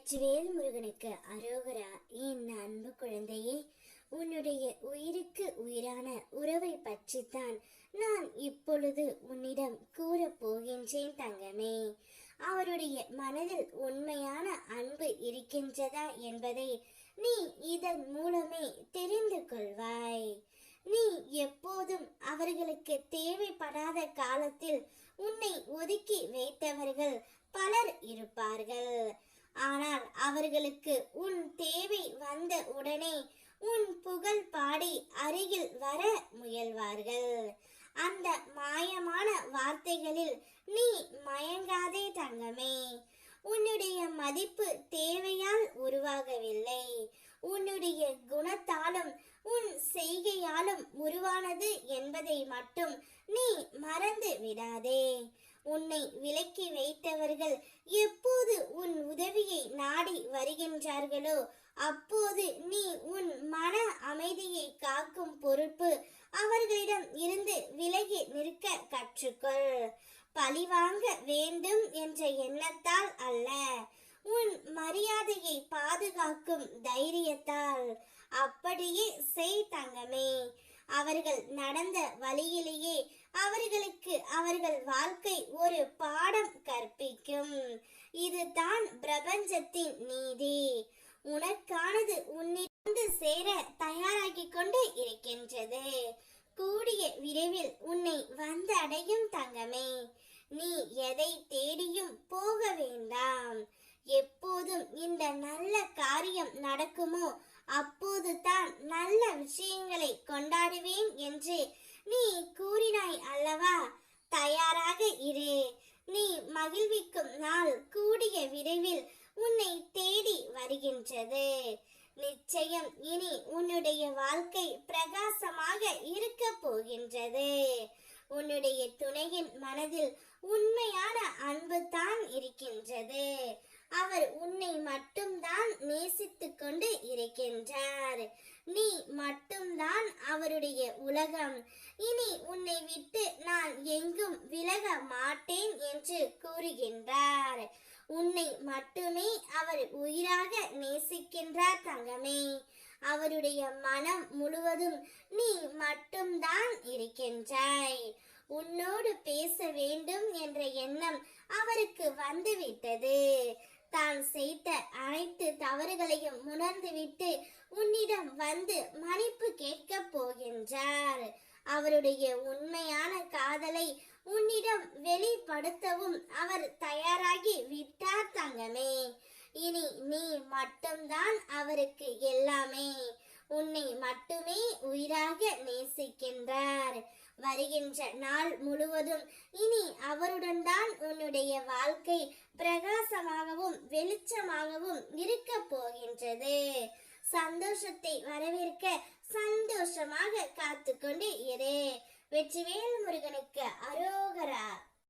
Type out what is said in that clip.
வெற்றிவேல் முருகனுக்கு அரோகரா. என் அன்பு குழந்தையே, உன்னுடைய உயிருக்கு உயிரான உறவை பற்றித்தான் நான் இப்பொழுது உன்னிடம் கூறப் போகின்றேன் தங்கமே. அவருடைய மனதில் உண்மையான அன்பு இருக்கின்றதா என்பதை நீ இதன் மூலமே தெரிந்து கொள்வாய். நீ எப்போதும் அவர்களுக்கு தேவைப்படாத காலத்தில் உன்னை ஒதுக்கி வைத்தவர்கள் பலர் இருப்பார்கள். ஆனால் அவர்களுக்கு உன் தேவை வந்த உடனே உன் புகழ் பாடி அருகில் வர முயல்வார்கள். அந்த மாயமான வார்த்தைகளில் நீ மயங்காதே தங்கமே. உன்னுடைய மதிப்பு தேவையால் உருவாகவில்லை, உன்னுடைய குணத்தாலும் உன் செய்கையாலும் உருவானது என்பதை மட்டும் நீ மறந்து விடாதே. உன்னை விலக்கி வைத்தவர்கள் எப்போது உன் உதவியை நாடி வருகின்றார்களோ அப்போது நீ உன் மன அமைதியை காக்கும் பொறுப்பு அவர்களிடம் இருந்து விலகி நிற்க கற்றுக்கொள். பழிவாங்க வேண்டும் என்ற எண்ணத்தால் அல்ல, உன் மரியாதையை பாதுகாக்கும் தைரியத்தால். அப்படியே செய் தங்கமே. அவர்கள் நடந்த வழியிலேயே அவர்களுக்கு அவர்கள் வாழ்க்கை ஒரு பாடம் கற்பிக்கும். இதுதான் பிரபஞ்சத்தின் நீதி. உனக்கானது உன்னிடம் சேர தயாராகி கொண்டு இருக்கின்றது. கூடிய விரைவில் உன்னை வந்து அடையும் தங்கமே. நீ எதை தேடியும் போக வேண்டாம். எப்போதும் இந்த நல்ல காரியம் நடக்குமோ அப்போது தான் நல்ல விஷயங்களை கொண்டாடுவேன் என்று நீ கூறினாய் அல்லவா? தயாராக இரு. நீ மகிழ்விக்கும் நாள் கூடிய விரைவில் உன்னை தேடி வருகின்றது. நிச்சயம் இனி உன்னுடைய வாழ்க்கை பிரகாசமாக இருக்க போகின்றது. உன்னுடைய துணையின் மனதில் உண்மையான அன்பு தான் இருக்கின்றது. அவர் உன்னை மட்டும்தான் நேசித்துக் கொண்டு இருக்கின்றார். நீ மட்டும்தான் அவருடைய உலகம். இனி உன்னை விட்டு நான் எங்கும் விலக மாட்டேன் என்று கூறுகின்றார். உன்னை மட்டுமே அவர் உயிராக நேசிக்கின்றார் தங்கமே. அவருடைய மனம் முழுவதும் நீ மட்டும்தான் இருக்கின்றாய். உன்னோடு பேச வேண்டும் என்ற எண்ணம் அவருக்கு வந்துவிட்டது. தான் செய்த அனைத்து தவறுகளையும் உணர்ந்துவிட்டு உன்னிடம் வந்து மன்னிப்பு கேட்க போகின்றார். அவருடைய உண்மையான காதலை உன்னிடம் வெளிப்படுத்தவும் அவர் தயாராகி விட்டார் தங்கமே. இனி நீ மட்டும்தான் அவருக்கு எல்லாமே. உன்னை மட்டுமே உயிராக நேசிக்கின்றார். வருகின்ற நாள் முழுவதும் இனி அவருடன் தான் உன்னுடைய வாழ்க்கை பிரகாசமாகவும் வெளிச்சமாகவும் இருக்க போகின்றது. சந்தோஷத்தை வரவேற்க சந்தோஷமாக காத்துக்கொண்டு இரு. வெற்றிவேல் முருகனுக்கு அரோகரா.